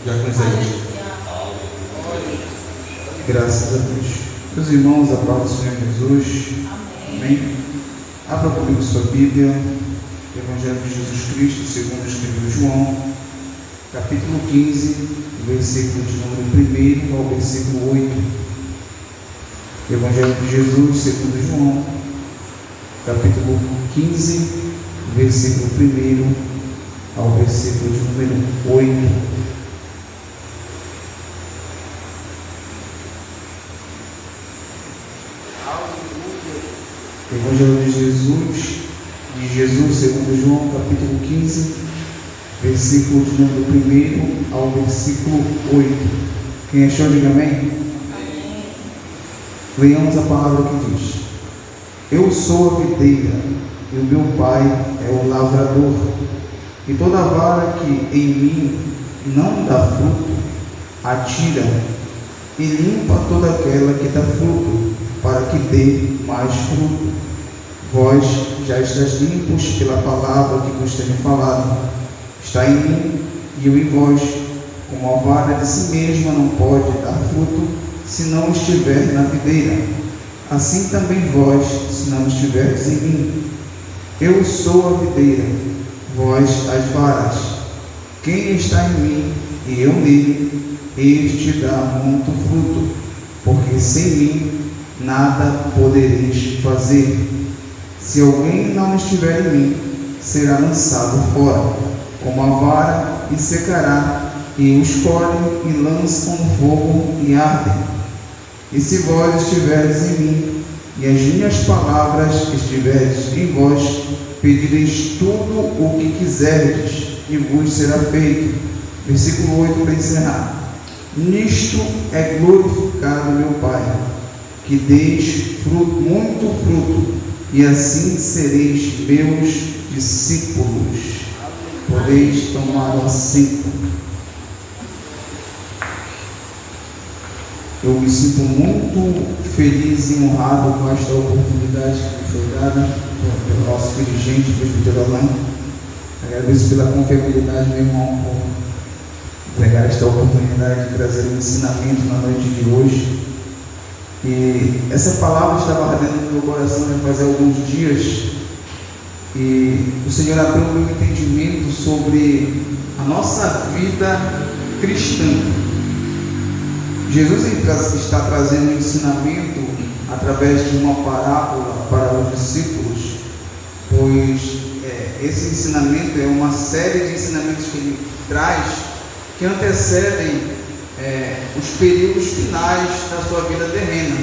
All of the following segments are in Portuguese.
Já começamos. Graças a Deus. Meus irmãos, a paz do Senhor Jesus. Amém. Abra comigo sua Bíblia, Evangelho de Jesus Cristo, segundo escreveu João, capítulo 15, versículo de número 1 ao versículo 8. Evangelho de Jesus, segundo João, capítulo 15, versículo 1 ao versículo de número 8. Evangelho de Jesus, segundo João, capítulo 15, versículo de número 1 ao versículo 8. Quem achou, diga amém? Amém. Leiamos a palavra que diz: Eu sou a videira, e o meu pai é o lavrador, e toda vara que em mim não dá fruto, atira, e limpa toda aquela que dá fruto, para que dê mais fruto. Vós já estáis limpos pela palavra que vos tenho falado. Está em mim e eu em vós. Como a vara de si mesma não pode dar fruto se não estiver na videira, assim também vós, se não estiverdes em mim. Eu sou a videira, vós as varas. Quem está em mim e eu nele, este dá muito fruto, porque sem mim nada podereis fazer. Se alguém não estiver em mim, será lançado fora, como a vara, e secará, e os colhem e lançam no fogo e ardem. E se vós estiverdes em mim, e as minhas palavras estiverdes em vós, pedireis tudo o que quiserdes, e vos será feito. Versículo 8 para encerrar. Nisto é glorificado meu Pai, que deis fruto, muito fruto, e assim sereis meus discípulos. Podeis tomar o assento. Eu me sinto muito feliz e honrado com esta oportunidade que me foi dada pelo nosso dirigente, presbítero Alain. Agradeço pela confiabilidade, meu irmão, por pegar esta oportunidade de trazer um ensinamento na noite de hoje. E essa palavra estava ardendo no meu coração já faz alguns dias, e o Senhor abriu o meu entendimento sobre a nossa vida cristã. Jesus está trazendo um ensinamento através de uma parábola para os discípulos, pois esse ensinamento é uma série de ensinamentos que ele traz que antecedem os períodos finais da sua vida terrena.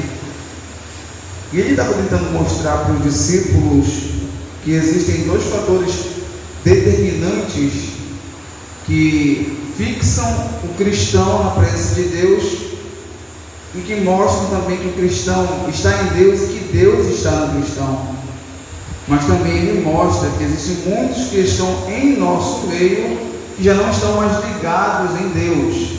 E ele estava tentando mostrar para os discípulos que existem dois fatores determinantes que fixam o cristão na presença de Deus e que mostram também que o cristão está em Deus e que Deus está no cristão. Mas também ele mostra que existem muitos que estão em nosso meio que já não estão mais ligados em Deus.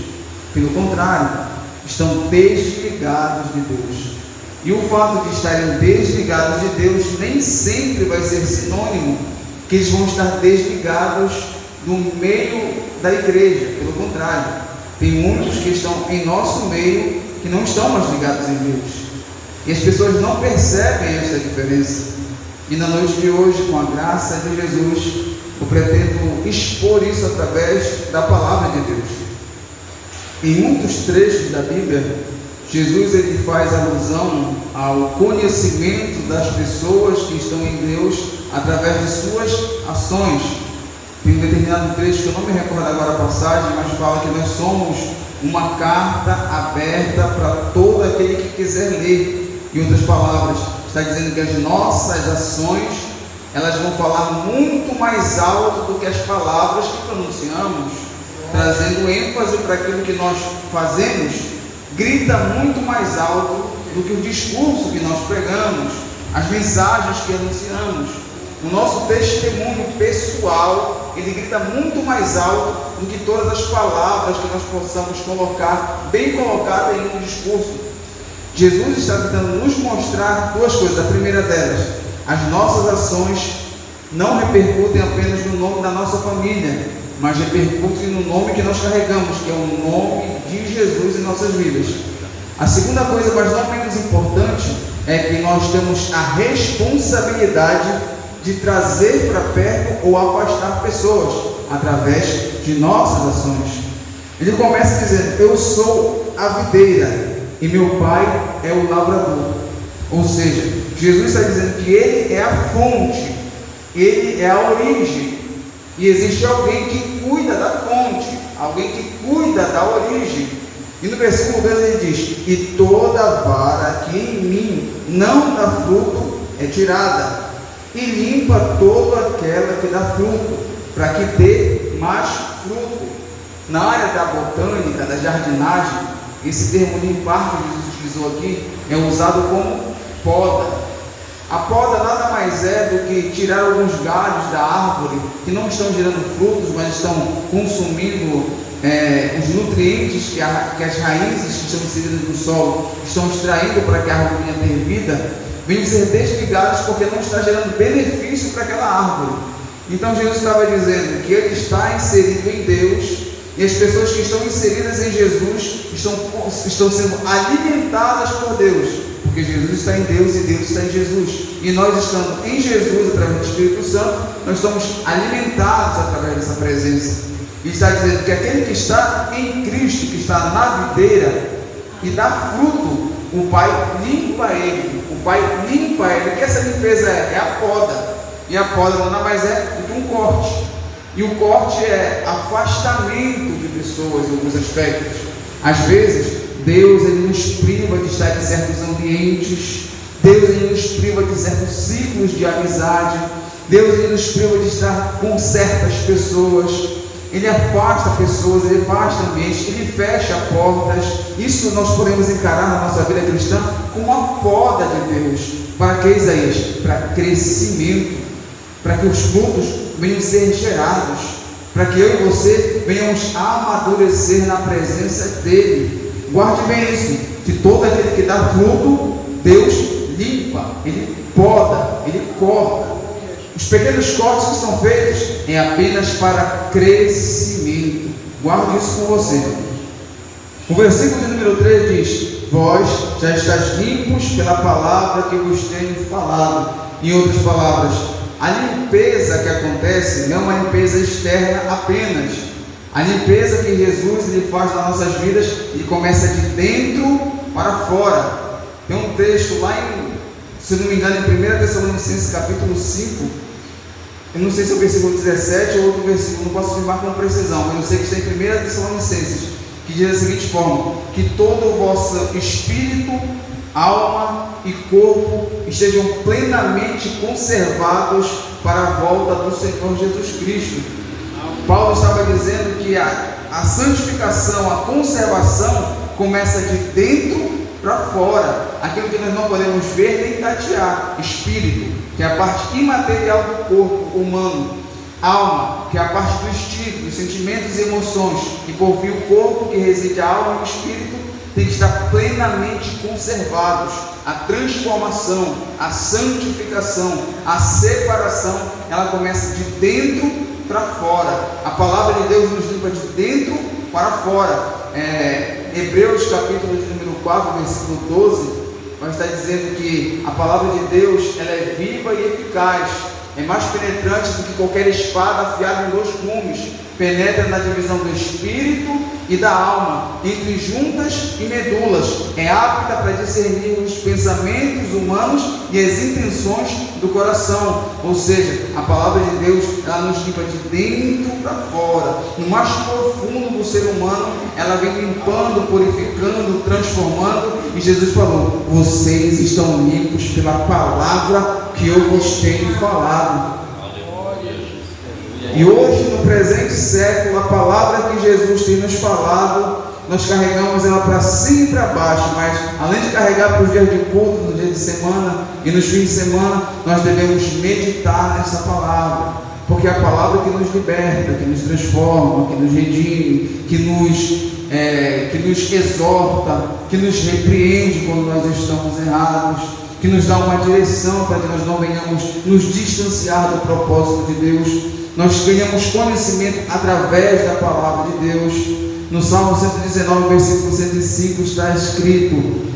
Pelo contrário, estão desligados de Deus. E o fato de estarem desligados de Deus nem sempre vai ser sinônimo que eles vão estar desligados do meio da igreja. Pelo contrário, tem muitos que estão em nosso meio que não estão mais ligados em Deus. E as pessoas não percebem essa diferença. E na noite de hoje, com a graça de Jesus, eu pretendo expor isso através da palavra de Deus. Em muitos trechos da Bíblia, Jesus ele faz alusão ao conhecimento das pessoas que estão em Deus através de suas ações. Tem um determinado trecho que eu não me recordo agora a passagem, mas fala que nós somos uma carta aberta para todo aquele que quiser ler. Em outras palavras, está dizendo que as nossas ações elas vão falar muito mais alto do que as palavras que pronunciamos, trazendo ênfase para aquilo que nós fazemos, grita muito mais alto do que o discurso que nós pregamos, as mensagens que anunciamos. O nosso testemunho pessoal, ele grita muito mais alto do que todas as palavras que nós possamos colocar, bem colocadas em um discurso. Jesus está tentando nos mostrar duas coisas. A primeira delas, as nossas ações não repercutem apenas no nome da nossa família, mas repercutem no nome que nós carregamos, que é o nome de Jesus em nossas vidas. A segunda coisa, mas não menos importante, é que nós temos a responsabilidade de trazer para perto ou afastar pessoas através de nossas ações. Ele começa dizendo: eu sou a videira e meu pai é o lavrador. Ou seja, Jesus está dizendo que ele é a fonte, ele é a origem, e existe alguém que cuida da fonte, alguém que cuida da origem. E no versículo 2 ele diz: e toda vara que em mim não dá fruto é tirada, e limpa toda aquela que dá fruto, para que dê mais fruto. Na área da botânica, da jardinagem, esse termo limpar que Jesus utilizou aqui é usado como poda. A poda nada mais é do que tirar alguns galhos da árvore que não estão gerando frutos, mas estão consumindo os nutrientes que as raízes que estão inseridas no solo estão extraindo para que a árvore venha ter vida, vêm ser desligados porque não está gerando benefício para aquela árvore. Então Jesus estava dizendo que ele está inserido em Deus, e as pessoas que estão inseridas em Jesus estão sendo alimentadas por Deus, porque Jesus está em Deus e Deus está em Jesus, e nós estamos em Jesus através do Espírito Santo, nós somos alimentados através dessa presença. E está dizendo que aquele que está em Cristo, que está na videira e dá fruto, o Pai limpa ele, que essa limpeza é a poda, e a poda nada mais é do que um corte, e o corte é afastamento de pessoas em alguns aspectos. Às vezes Deus ele nos priva de estar em certos ambientes, Deus ele nos priva de certos ciclos de amizade, Deus ele nos priva de estar com certas pessoas, ele afasta pessoas, ele afasta ambientes, ele fecha portas. Isso nós podemos encarar na nossa vida cristã como uma poda de Deus. Para que, Isaías? Para crescimento, para que os frutos venham ser gerados, para que eu e você venhamos amadurecer na presença dele. Guarde bem isso, que todo aquele que dá fruto, Deus limpa, ele poda, ele corta. Os pequenos cortes que são feitos é apenas para crescimento. Guarde isso com você. O versículo de número 3 diz: vós já estáis limpos pela palavra que vos tenho falado. Em outras palavras, a limpeza que acontece não é uma limpeza externa apenas. A limpeza que Jesus ele faz nas nossas vidas, ele começa de dentro para fora. Tem um texto lá em, se não me engano, em 1 Tessalonicenses capítulo 5, eu não sei se é o versículo 17 ou outro versículo, não posso afirmar com precisão, mas eu sei que está em 1 Tessalonicenses, que diz da seguinte forma: que todo o vosso espírito, alma e corpo estejam plenamente conservados para a volta do Senhor Jesus Cristo. Paulo estava dizendo que a santificação, a conservação começa de dentro para fora, aquilo que nós não podemos ver nem tatear. Espírito, que é a parte imaterial do corpo humano; alma, que é a parte do espírito, dos sentimentos e emoções; e por fim o corpo, que reside a alma e o espírito, tem que estar plenamente conservados. A transformação, a santificação, a separação, ela começa de dentro para fora. A palavra de Deus nos limpa de dentro para fora. Hebreus capítulo de número 4, versículo 12, vai estar dizendo que a palavra de Deus ela é viva e eficaz, é mais penetrante do que qualquer espada afiada em 2 gumes, penetra na divisão do espírito e da alma, entre juntas e medulas, é apta para discernir os pensamentos humanos e as intenções do coração. Ou seja, a palavra de Deus ela nos limpa de dentro para fora, no mais profundo do ser humano, ela vem limpando, purificando, transformando. E Jesus falou: vocês estão limpos pela palavra que eu vos tenho falado. E hoje, no presente século, a palavra que Jesus tem nos falado, nós carregamos ela para cima e para baixo, mas além de carregar para os dias de culto, no dia de semana e nos fins de semana, nós devemos meditar nessa palavra, porque é a palavra que nos liberta, que nos transforma, que nos redime, que nos exorta, que nos repreende quando nós estamos errados. que nos dá uma direção para que nós não venhamos nos distanciar do propósito de Deus. Nós ganhamos conhecimento através da palavra de Deus. No Salmo 119, versículo 105 está escrito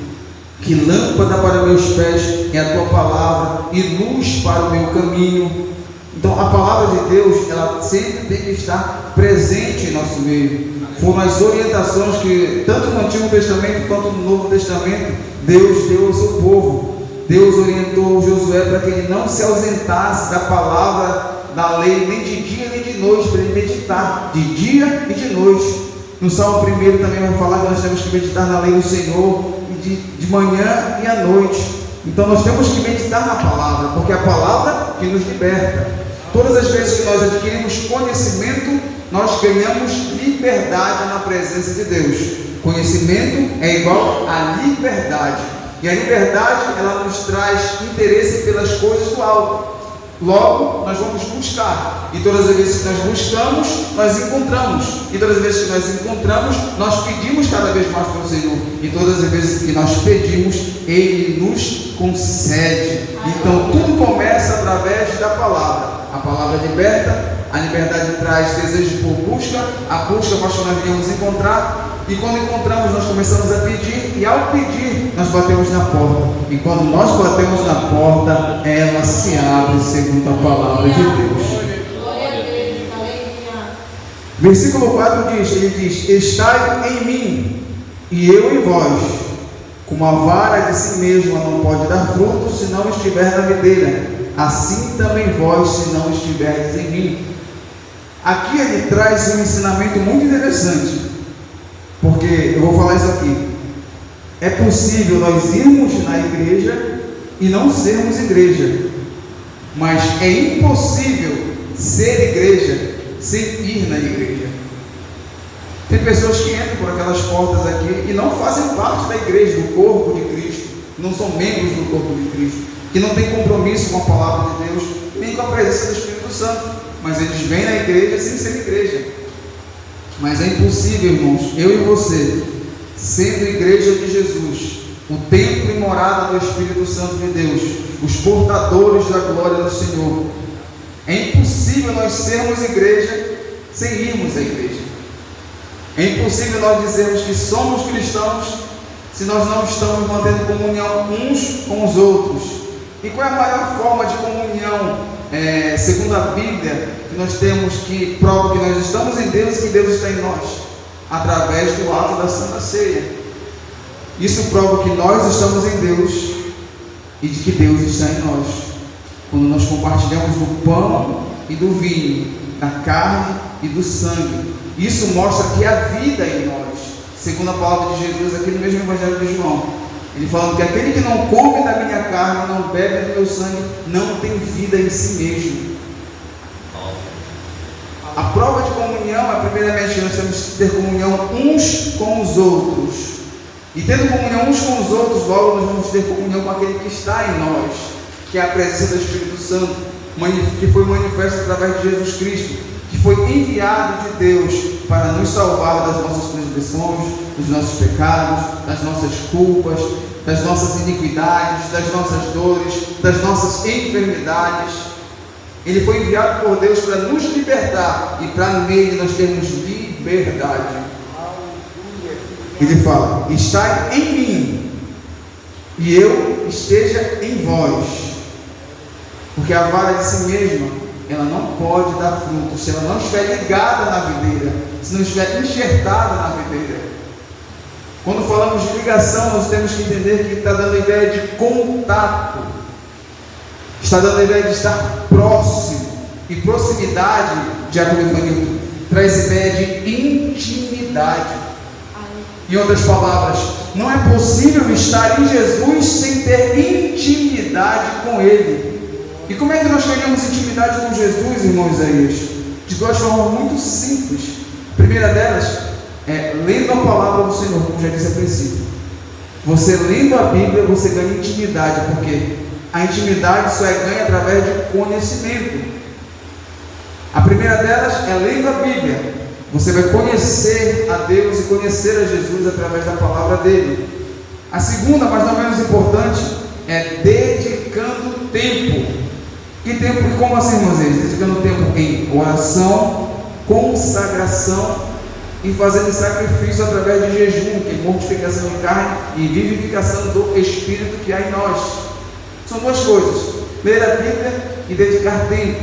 que lâmpada para meus pés é a tua palavra e luz para o meu caminho. Então a palavra de Deus, ela sempre tem que estar presente em nosso meio. Foram as orientações que tanto no Antigo Testamento quanto no Novo Testamento Deus deu ao seu povo. Deus orientou Josué para que ele não se ausentasse da palavra da lei, nem de dia nem de noite, para ele meditar de dia e de noite. No Salmo 1 também vai falar que nós temos que meditar na lei do Senhor de manhã e à noite. Então nós temos que meditar na palavra, porque é a palavra que nos liberta. Todas as vezes que nós adquirimos conhecimento, nós ganhamos liberdade na presença de Deus. Conhecimento é igual a liberdade. E a liberdade, ela nos traz interesse pelas coisas do alto. Logo, nós vamos buscar. E todas as vezes que nós buscamos, nós encontramos. E todas as vezes que nós encontramos, nós pedimos cada vez mais pelo Senhor. E todas as vezes que nós pedimos, Ele nos concede. Então, tudo começa através da palavra. A palavra liberta, a liberdade traz desejo por busca, a busca para que nós viemos encontrar. E quando encontramos, nós começamos a pedir, e ao pedir, nós batemos na porta. E quando nós batemos na porta, ela se abre segundo a palavra de Deus. Versículo 4 diz, ele diz: estai em mim, e eu em vós. Como a vara de si mesma não pode dar fruto, se não estiver na videira, assim também vós, se não estiverdes em mim. Aqui ele traz um ensinamento muito interessante. Porque eu vou falar isso aqui. É possível nós irmos na igreja e não sermos igreja, mas é impossível ser igreja sem ir na igreja. Tem pessoas que entram por aquelas portas aqui e não fazem parte da igreja, do corpo de Cristo, não são membros do corpo de Cristo, que não têm compromisso com a palavra de Deus, nem com a presença do Espírito Santo, mas eles vêm na igreja sem ser igreja. Mas é impossível, irmãos, eu e você, sendo igreja de Jesus, o templo e morada do Espírito Santo de Deus, os portadores da glória do Senhor, é impossível nós sermos igreja sem irmos à igreja. É impossível nós dizermos que somos cristãos se nós não estamos mantendo comunhão uns com os outros. E qual é a maior forma de comunhão, segundo a Bíblia, que nós temos, que prova que nós estamos em Deus e que Deus está em nós? Através do ato da Santa Ceia. Isso prova que nós estamos em Deus e de que Deus está em nós. Quando nós compartilhamos do pão e do vinho, da carne e do sangue, isso mostra que há vida em nós, segundo a palavra de Jesus aqui no mesmo Evangelho de João. Ele falando que aquele que não come da minha carne, não bebe do meu sangue, não tem vida em si mesmo. A prova de comunhão é, primeiramente, que nós temos que ter comunhão uns com os outros. E tendo comunhão uns com os outros, logo nós vamos ter comunhão com aquele que está em nós, que é a presença do Espírito Santo, que foi manifesto através de Jesus Cristo, que foi enviado de Deus para nos salvar das nossas transgressões, dos nossos pecados, das nossas culpas, das nossas iniquidades, das nossas dores, das nossas enfermidades. Ele foi enviado por Deus para nos libertar e para nele nós termos liberdade. Ele fala: estai em mim e eu esteja em vós. Porque a vara de si mesma, ela não pode dar fruto se ela não estiver ligada na videira, se não estiver enxertada na videira. Quando falamos de ligação, nós temos que entender que está dando a ideia de contato, está dando a ideia de estar próximo. E proximidade, de acordo com Newton, traz ideia de intimidade. Em outras palavras, não é possível estar em Jesus sem ter intimidade com Ele. E como é que nós ganhamos intimidade com Jesus, irmão Isaías? De duas formas muito simples. A primeira delas é lendo a palavra do Senhor, como já disse a princípio. Você lendo a Bíblia, você ganha intimidade, porque a intimidade só é ganha através de conhecimento. A primeira delas é lendo a Bíblia. Você vai conhecer a Deus e conhecer a Jesus através da palavra dele. A segunda, mas não menos importante, é dedicando tempo. E tempo, e como assim, irmãos? Dedicando tempo em oração, consagração e fazendo sacrifício através de jejum, que é mortificação de carne e vivificação do Espírito que há em nós. São duas coisas: ler a Bíblia e dedicar tempo,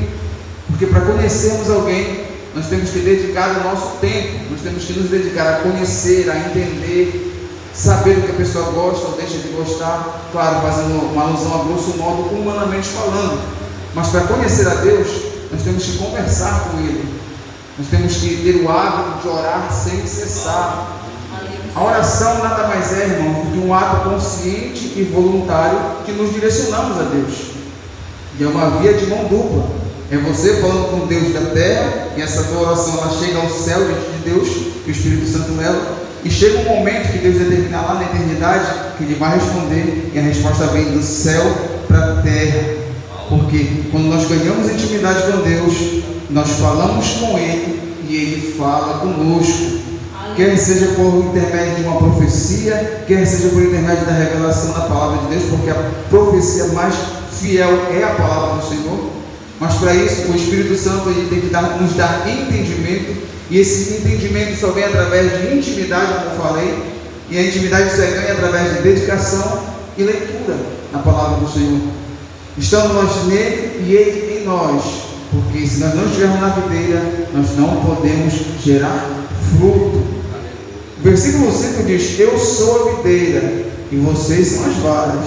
porque para conhecermos alguém, nós temos que dedicar o nosso tempo, nós temos que nos dedicar a conhecer, a entender, saber o que a pessoa gosta ou deixa de gostar, claro, fazendo uma alusão a grosso modo, humanamente falando. Mas para conhecer a Deus, nós temos que conversar com Ele, nós temos que ter o hábito de orar sem cessar. A oração nada mais é, irmão, do que um ato consciente e voluntário que nos direcionamos a Deus. E é uma via de mão dupla. É você falando com Deus da terra, e essa tua oração ela chega ao céu diante de Deus, que o Espírito Santo leva, e chega um momento que Deus determinar lá na eternidade, que Ele vai responder, e a resposta vem do céu para a terra. Porque quando nós ganhamos intimidade com Deus, nós falamos com Ele e Ele fala conosco. Quer seja por intermédio de uma profecia, quer seja por intermédio da revelação da palavra de Deus, porque a profecia mais fiel é a palavra do Senhor. Mas para isso o Espírito Santo ele tem que nos dar entendimento, e esse entendimento só vem através de intimidade, como eu falei, e a intimidade só é ganha através de dedicação e leitura na palavra do Senhor. Estando nós nele e ele em nós, porque se nós não estivermos na videira, nós não podemos gerar fruto. O versículo 5 diz: eu sou a videira e vocês são as varas.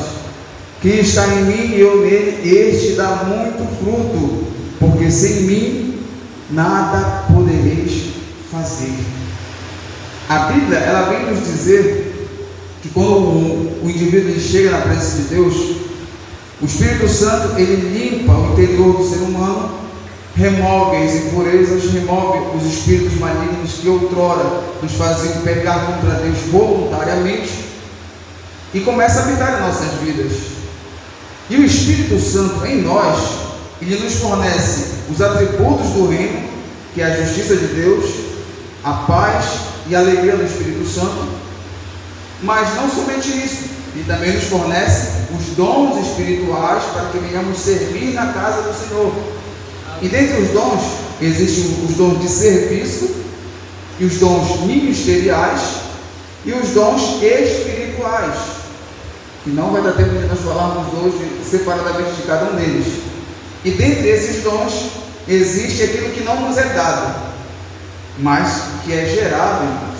Quem está em mim e eu nele, este dá muito fruto, porque sem mim nada podereis fazer. A Bíblia ela vem nos dizer que quando o indivíduo ele chega na presença de Deus, o Espírito Santo ele limpa o interior do ser humano, remove as impurezas, remove os espíritos malignos que outrora nos faziam pecar contra Deus voluntariamente, e começa a habitar em nossas vidas. E o Espírito Santo em nós, ele nos fornece os atributos do reino, que é a justiça de Deus, a paz e a alegria do Espírito Santo. Mas não somente isso, ele também nos fornece os dons espirituais para que venhamos servir na casa do Senhor. E dentre os dons, existem os dons de serviço, e os dons ministeriais, e os dons espirituais. E não vai dar tempo de nós falarmos hoje separadamente de cada um deles. E dentre esses dons, existe aquilo que não nos é dado, mas que é gerado em nós.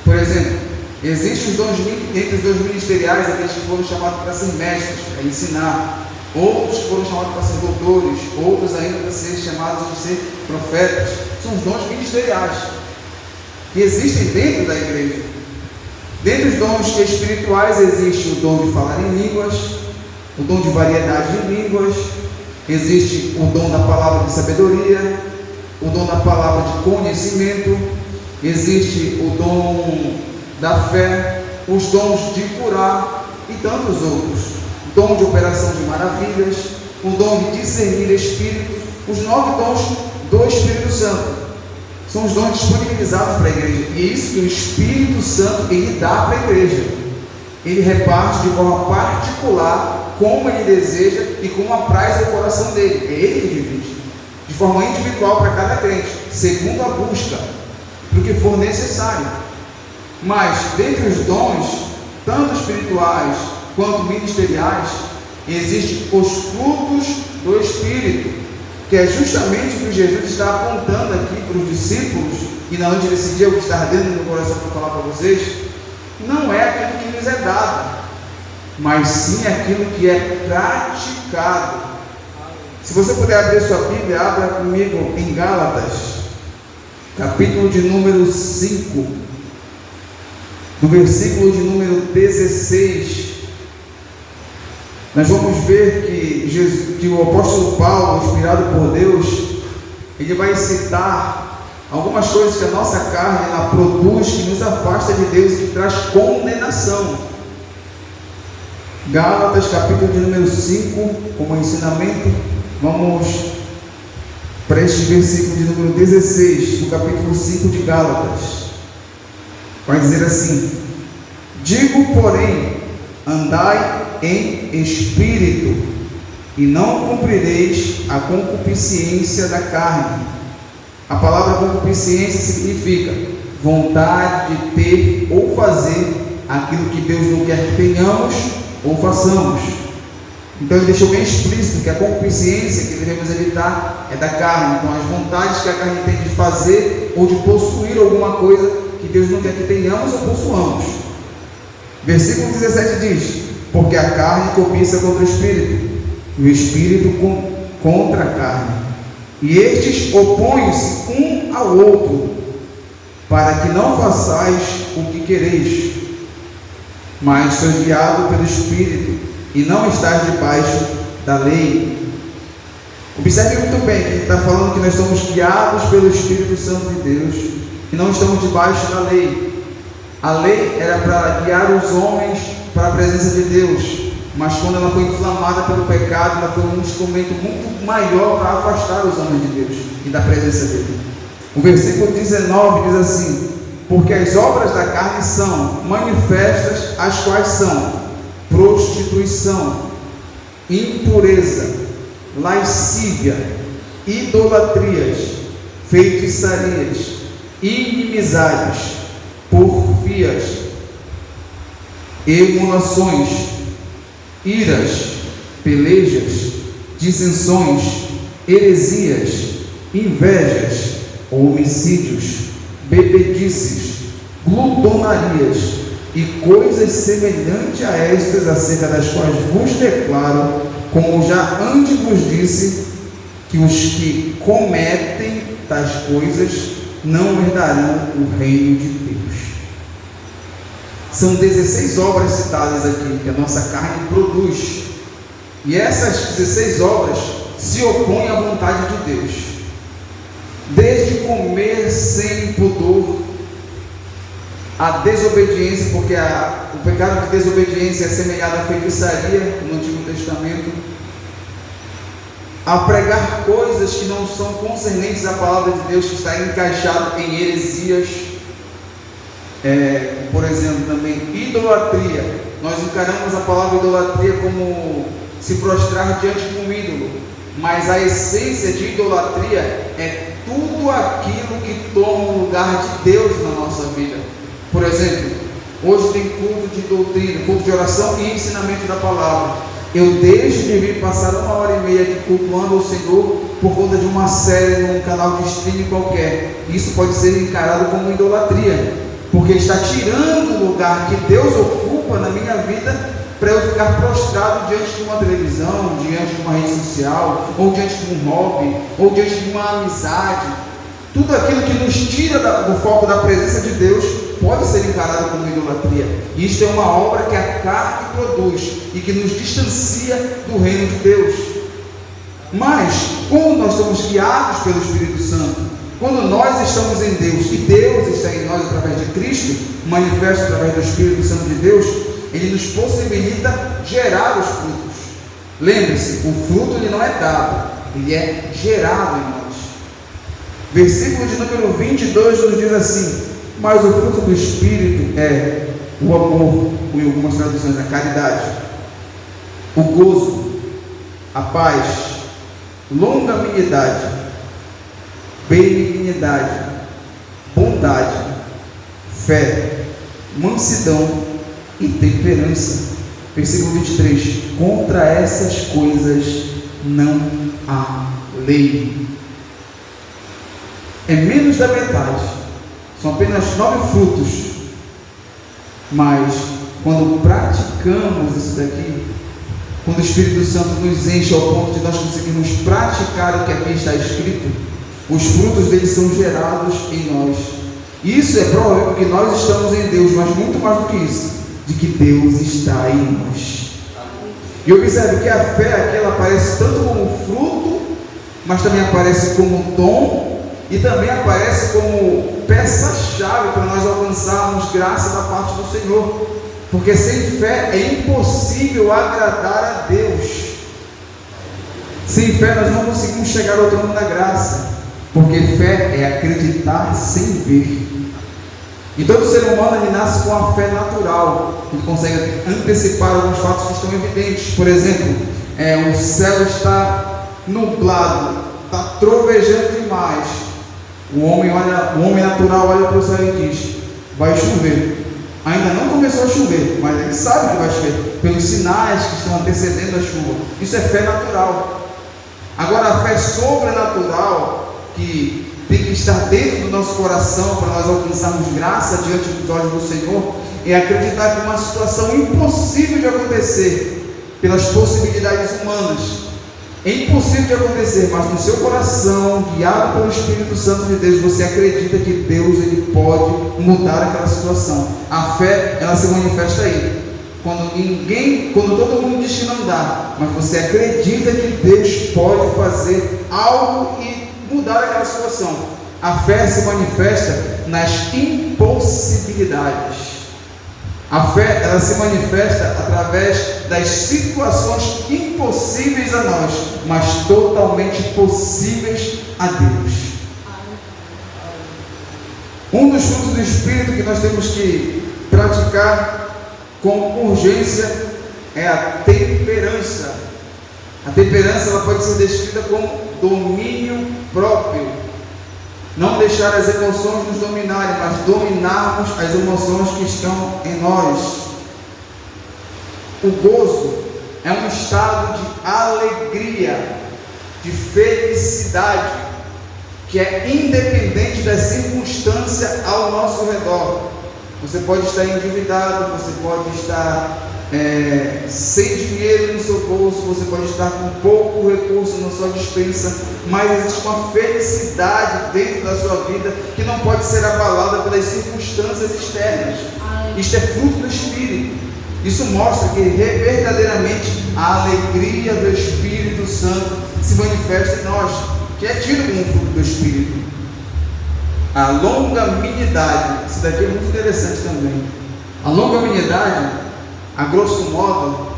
Por exemplo, existem os dons, entre os dons ministeriais, aqueles que foram chamados para ser mestres, para ensinar. Outros que foram chamados para ser doutores, outros ainda para ser chamados de ser profetas. São os dons ministeriais que existem dentro da igreja. Dentre os dons espirituais existe o dom de falar em línguas, o dom de variedade de línguas, existe o dom da palavra de sabedoria, o dom da palavra de conhecimento, existe o dom da fé, os dons de curar e tantos outros. O dom de operação de maravilhas, o dom de discernir espíritos, os 9 dons do Espírito Santo. São os dons disponibilizados para a igreja, e é isso que o Espírito Santo ele dá para a igreja. Ele reparte de forma particular, como ele deseja e como apraz o coração dele. É ele que divide, de forma individual para cada crente, segundo a busca, do que for necessário. Mas, dentre os dons, tanto espirituais quanto ministeriais, existem os frutos do Espírito, que é justamente o que Jesus está apontando aqui para os discípulos, e na noite desse dia, o que está ardendo no meu coração para falar para vocês, não é aquilo que lhes é dado, mas sim aquilo que é praticado. Se você puder abrir sua Bíblia, abra comigo em Gálatas, capítulo de número 5, no versículo de número 16, nós vamos ver que o apóstolo Paulo, inspirado por Deus, ele vai citar algumas coisas que a nossa carne ela produz, que nos afasta de Deus e que traz condenação. Gálatas, capítulo de número 5, como ensinamento, vamos para este versículo de número 16, do capítulo 5 de Gálatas. Vai dizer assim: digo, porém, andai em espírito, e não cumprireis a concupiscência da carne. A palavra concupiscência significa vontade de ter ou fazer aquilo que Deus não quer que tenhamos ou façamos. Então ele deixou bem explícito que a concupiscência que devemos evitar é da carne. Então as vontades que a carne tem de fazer ou de possuir alguma coisa que Deus não quer que tenhamos ou possuamos. Versículo 17 diz: porque a carne cobiça contra o espírito, e o espírito contra a carne, e estes opõem-se um ao outro, para que não façais o que quereis. Mas sois guiados pelo Espírito, e não estáis debaixo da lei. Observe muito bem que ele está falando que nós somos guiados pelo Espírito Santo de Deus, e não estamos debaixo da lei. A lei era para guiar os homens para a presença de Deus, mas quando ela foi inflamada pelo pecado, ela foi um instrumento muito maior para afastar os homens de Deus e da presença dele. O versículo 19 diz assim: porque as obras da carne são manifestas, as quais são prostituição, impureza, lascívia, idolatrias, feitiçarias, inimizades, porfias, emulações, iras, pelejas, dissensões, heresias, invejas, homicídios, bebedices, glutonarias e coisas semelhantes a estas, acerca das quais vos declaro, como já antes vos disse, que os que cometem tais coisas não herdarão o reino de Deus. São 16 obras citadas aqui que a nossa carne produz, e essas 16 obras se opõem à vontade de Deus. Desde comer sem pudor, a desobediência, porque o pecado de desobediência é semelhante à feitiçaria no Antigo Testamento, a pregar coisas que não são concernentes à palavra de Deus, que está encaixado em heresias, por exemplo, também idolatria. Nós encaramos a palavra idolatria como se prostrar diante de um ídolo, mas a essência de idolatria é tudo aquilo que toma o lugar de Deus na nossa vida. Por exemplo, hoje tem culto de doutrina, culto de oração e ensinamento da palavra. Eu deixo de vir passar 1h30 aqui cultuando o Senhor por conta de uma série num canal de streaming qualquer. Isso pode ser encarado como idolatria, porque está tirando o lugar que Deus ocupa na minha vida para eu ficar prostrado diante de uma televisão, diante de uma rede social, ou diante de um hobby, ou diante de uma amizade. Tudo aquilo que nos tira do foco da presença de Deus pode ser encarado como idolatria. Isto é uma obra que a carne produz e que nos distancia do reino de Deus. Mas, quando nós somos guiados pelo Espírito Santo, quando nós estamos em Deus e Deus está em nós através de Cristo, manifesto através do Espírito Santo de Deus, ele nos possibilita gerar os frutos. Lembre-se, o fruto ele não é dado, ele é gerado em nós. Versículo de número 22 nos diz assim: mas o fruto do Espírito é o amor, em algumas traduções a caridade, o gozo, a paz, longanimidade, benignidade, bondade, fé, mansidão e temperança. Versículo 23: contra essas coisas não há lei. É menos da metade, são apenas 9 frutos, mas quando praticamos isso daqui, quando o Espírito Santo nos enche ao ponto de nós conseguirmos praticar o que aqui está escrito, os frutos dele são gerados em nós. Isso é prova porque nós estamos em Deus, mas muito mais do que isso, de que Deus está em nós. E observe que a fé aqui ela aparece tanto como fruto, mas também aparece como dom, e também aparece como peça-chave para nós alcançarmos graça da parte do Senhor, porque sem fé é impossível agradar a Deus. Sem fé nós não conseguimos chegar ao trono da graça, porque fé é acreditar sem ver. E todo ser humano ele nasce com a fé natural, ele consegue antecipar alguns fatos que estão evidentes. Por exemplo, o céu está nublado, está trovejando demais. O homem natural olha para o céu e diz: vai chover. Ainda não começou a chover, mas ele sabe que vai chover, pelos sinais que estão antecedendo a chuva. Isso é fé natural. Agora, a fé sobrenatural, que tem que estar dentro do nosso coração para nós alcançarmos graça diante dos olhos do Senhor, é acreditar que uma situação impossível de acontecer pelas possibilidades humanas, é impossível de acontecer, mas no seu coração, guiado pelo Espírito Santo de Deus, você acredita que Deus ele pode mudar aquela situação. A fé, ela se manifesta aí. Quando todo mundo diz que não dá, mas você acredita que Deus pode fazer algo e mudar aquela situação. A fé se manifesta nas impossibilidades. A fé, ela se manifesta através das situações impossíveis a nós, mas totalmente possíveis a Deus. Um dos frutos do Espírito que nós temos que praticar com urgência é a temperança. A temperança ela pode ser descrita como domínio próprio. Não deixar as emoções nos dominarem, mas dominarmos as emoções que estão em nós. O gozo é um estado de alegria, de felicidade, que é independente da circunstância ao nosso redor. Você pode estar endividado, você pode estar sem dinheiro no seu bolso, você pode estar com pouco recurso na sua despensa, mas existe uma felicidade dentro da sua vida que não pode ser abalada pelas circunstâncias externas. Isto é fruto do Espírito. Isso mostra que verdadeiramente a alegria do Espírito Santo se manifesta em nós, que é tido como fruto do Espírito. A longanimidade, isso daqui é muito interessante também. A longanimidade, a grosso modo,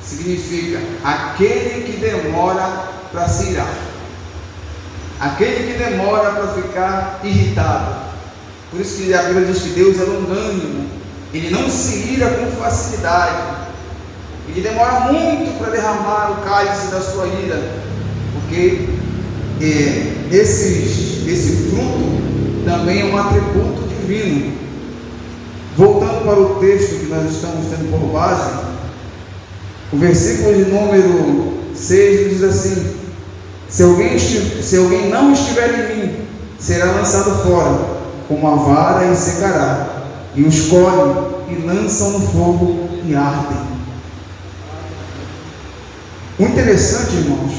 significa aquele que demora para se irar, aquele que demora para ficar irritado. Por isso que a Bíblia diz que Deus é longânimo, ele não se ira com facilidade, ele demora muito para derramar o cálice da sua ira, porque esse fruto também é um atributo divino. Voltando para o texto que nós estamos tendo por base, o versículo de número 6 diz assim: se alguém não estiver em mim, será lançado fora, como a vara e secará, e os colhem e lançam no fogo e ardem. O interessante, irmãos,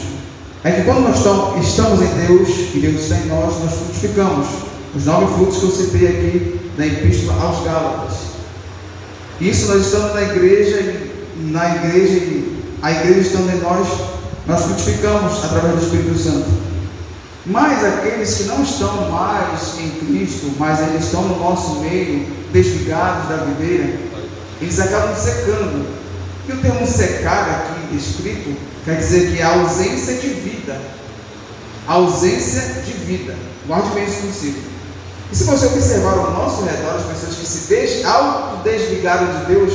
é que quando nós estamos em Deus e Deus está em nós frutificamos. Os 9 frutos que eu citei aqui na Epístola aos Gálatas. Isso nós estamos na igreja e a igreja estando em nós frutificamos através do Espírito Santo. Mas aqueles que não estão mais em Cristo, mas eles estão no nosso meio, desligados da videira, eles acabam secando. E o termo secar aqui escrito quer dizer que é a ausência de vida. A ausência de vida. Guarde bem isso consigo. E se você observar ao nosso redor as pessoas que se autodesligaram de Deus,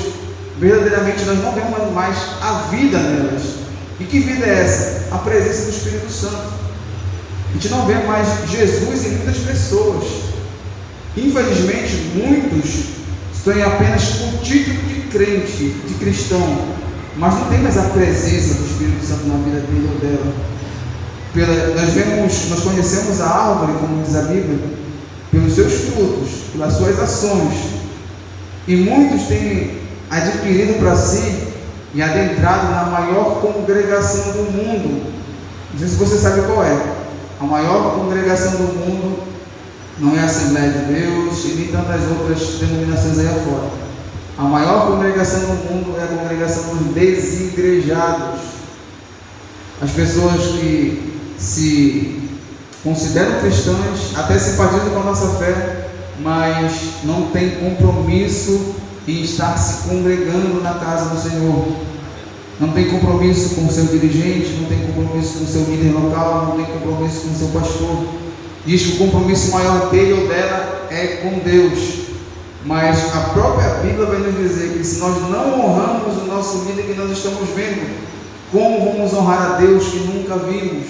verdadeiramente nós não vemos mais a vida nelas. E que vida é essa? A presença do Espírito Santo. A gente não vê mais Jesus em muitas pessoas. Infelizmente, muitos estão apenas com o título de crente, de cristão, mas não tem mais a presença do Espírito Santo na vida dele ou dela. Nós conhecemos a árvore, como diz a Bíblia, pelos seus frutos, pelas suas ações, e muitos têm adquirido para si e adentrado na maior congregação do mundo. Não sei se você sabe qual é. A maior congregação do mundo não é a Assembleia de Deus e nem tantas outras denominações aí afora. A maior congregação do mundo é a congregação dos desigrejados. As pessoas que se consideram cristãs, até simpatizam com a nossa fé, mas não têm compromisso em estar se congregando na casa do Senhor. Não tem compromisso com o seu dirigente, não tem compromisso com o seu líder local, não tem compromisso com o seu pastor. Diz que o compromisso maior dele ou dela é com Deus. Mas a própria Bíblia vai nos dizer que se nós não honramos o nosso líder que nós estamos vendo, como vamos honrar a Deus que nunca vimos?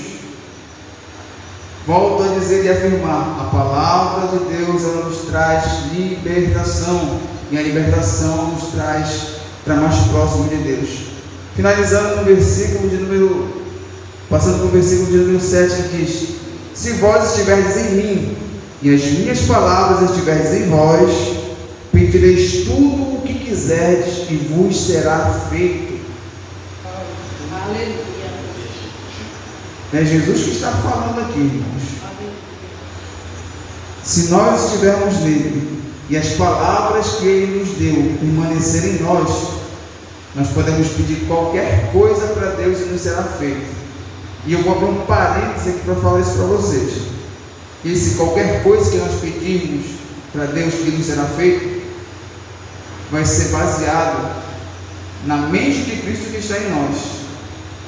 Volto a dizer e afirmar, a palavra de Deus, ela nos traz libertação, e a libertação nos traz para mais próximo de Deus. Finalizando no versículo de número, passando para o versículo de número 7, que diz: se vós estiverdes em mim, e as minhas palavras estiverdes em vós, pedireis tudo o que quiserdes, e vos será feito. Aleluia. É Jesus que está falando aqui, irmãos. Se nós estivermos nele, e as palavras que ele nos deu permanecerem em nós podemos pedir qualquer coisa para Deus e nos será feito. E eu vou abrir um parênteses aqui para falar isso para vocês. Esse qualquer coisa que nós pedirmos para Deus que nos será feito, vai ser baseado na mente de Cristo que está em nós.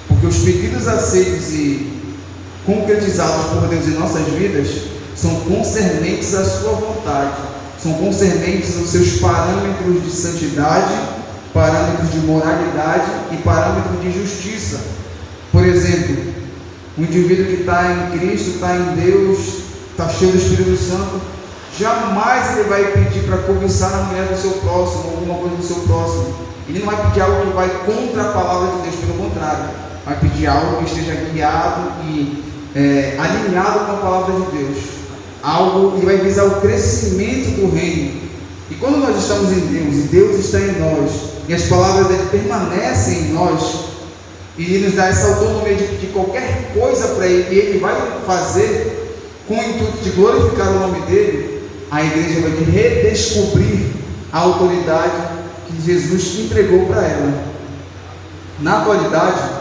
Porque os pedidos aceitos e concretizados por Deus em nossas vidas são concernentes à sua vontade, são concernentes aos seus parâmetros de santidade, parâmetros de moralidade e parâmetros de justiça. Por exemplo, um indivíduo que está em Cristo, está em Deus, está cheio do Espírito Santo, jamais ele vai pedir para cobiçar na mulher do seu próximo, alguma coisa do seu próximo. Ele não vai pedir algo que vai contra a palavra de Deus, pelo contrário, vai pedir algo que esteja guiado e alinhado com a palavra de Deus, algo que vai visar o crescimento do reino. E quando nós estamos em Deus, e Deus está em nós, e as palavras dele permanecem em nós, e ele nos dá essa autonomia de pedir qualquer coisa para ele, e ele vai fazer com o intuito de glorificar o nome dele, a igreja vai redescobrir a autoridade que Jesus entregou para ela. Na atualidade,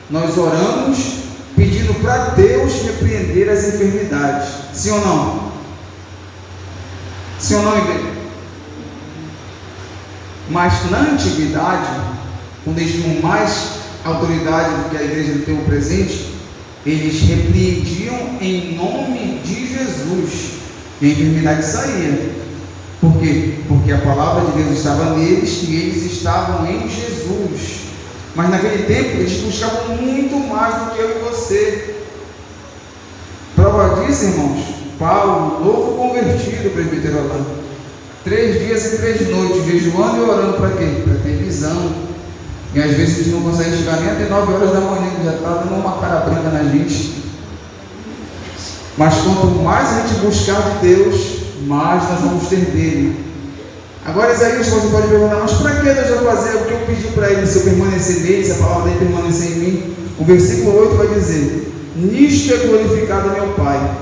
nós oramos pedindo para Deus repreender as enfermidades. Sim ou não? Sim ou não, igreja? Mas na antiguidade, quando eles tinham mais autoridade do que a igreja tem o presente, eles repreendiam em nome de Jesus e a enfermidade saía. Por quê? Porque a palavra de Deus estava neles e eles estavam em Jesus. Mas naquele tempo eles buscavam muito mais do que eu e você. Prova disso, irmãos, Paulo, novo convertido, presbítero Orlando, 3 dias e 3 noites, jejuando e orando para quê? Para ter visão. E às vezes eles não conseguem chegar nem até 9 horas da manhã, que já está dando uma cara branca na gente. Mas quanto mais a gente buscar de Deus, mais nós vamos ter dele. Agora, Isaías, você pode perguntar, mas para que Deus vai fazer o que eu pedi para ele, se eu permanecer nele, se a palavra dele permanecer em mim? O versículo 8 vai dizer: nisto é glorificado meu Pai,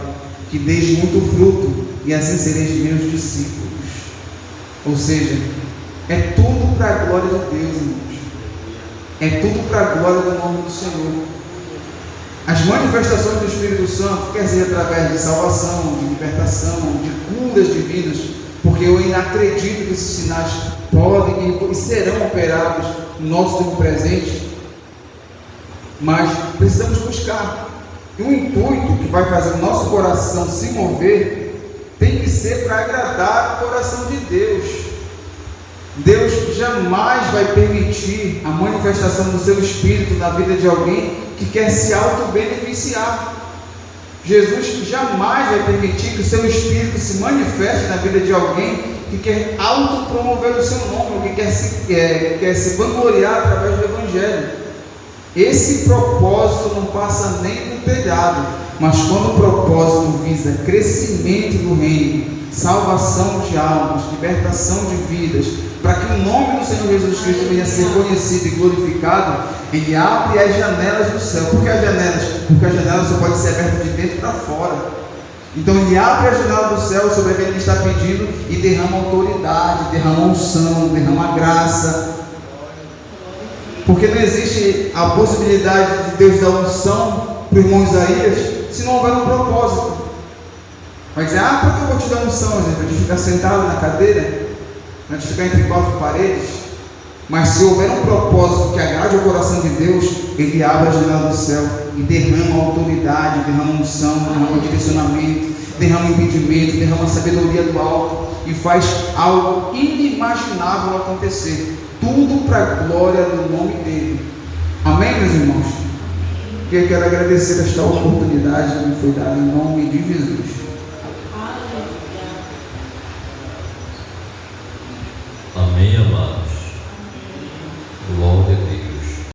que deis muito fruto, e assim sereis meus discípulos. Ou seja, é tudo para a glória de Deus, irmãos. É tudo para a glória do nome do Senhor. As manifestações do Espírito Santo, quer dizer, através de salvação, de libertação, de curas divinas, porque eu ainda acredito que esses sinais podem e serão operados no nosso tempo presente, mas precisamos buscar. E o intuito que vai fazer o nosso coração se mover tem que ser para agradar o coração de Deus. Deus jamais vai permitir a manifestação do seu Espírito na vida de alguém que quer se auto-beneficiar. Jesus jamais vai permitir que o seu Espírito se manifeste na vida de alguém que quer auto-promover o seu nome, que quer se vangloriar através do Evangelho. Esse propósito não passa nem do telhado, mas quando o propósito visa crescimento do reino, salvação de almas, libertação de vidas, para que o nome do Senhor Jesus Cristo venha a ser conhecido e glorificado, ele abre as janelas do céu. Por que as janelas? Porque as janelas só podem ser abertas de dentro para fora. Então ele abre a janela do céu sobre aquele que está pedindo e derrama autoridade, derrama unção, derrama graça. Porque não existe a possibilidade de Deus dar unção para o irmão Isaías se não houver um propósito. Vai dizer, por que eu vou te dar unção, gente? Para te ficar sentado na cadeira? Para te ficar entre 4 paredes? Mas se houver um propósito que agrade o coração de Deus, ele abre a janela do céu e derrama autoridade, derrama unção, derrama direcionamento, derrama entendimento, derrama sabedoria do alto e faz algo inimaginável acontecer. Tudo para a glória do nome dele. Amém, meus irmãos? Eu quero agradecer esta oportunidade que me foi dada em nome de Jesus. Amém, amado.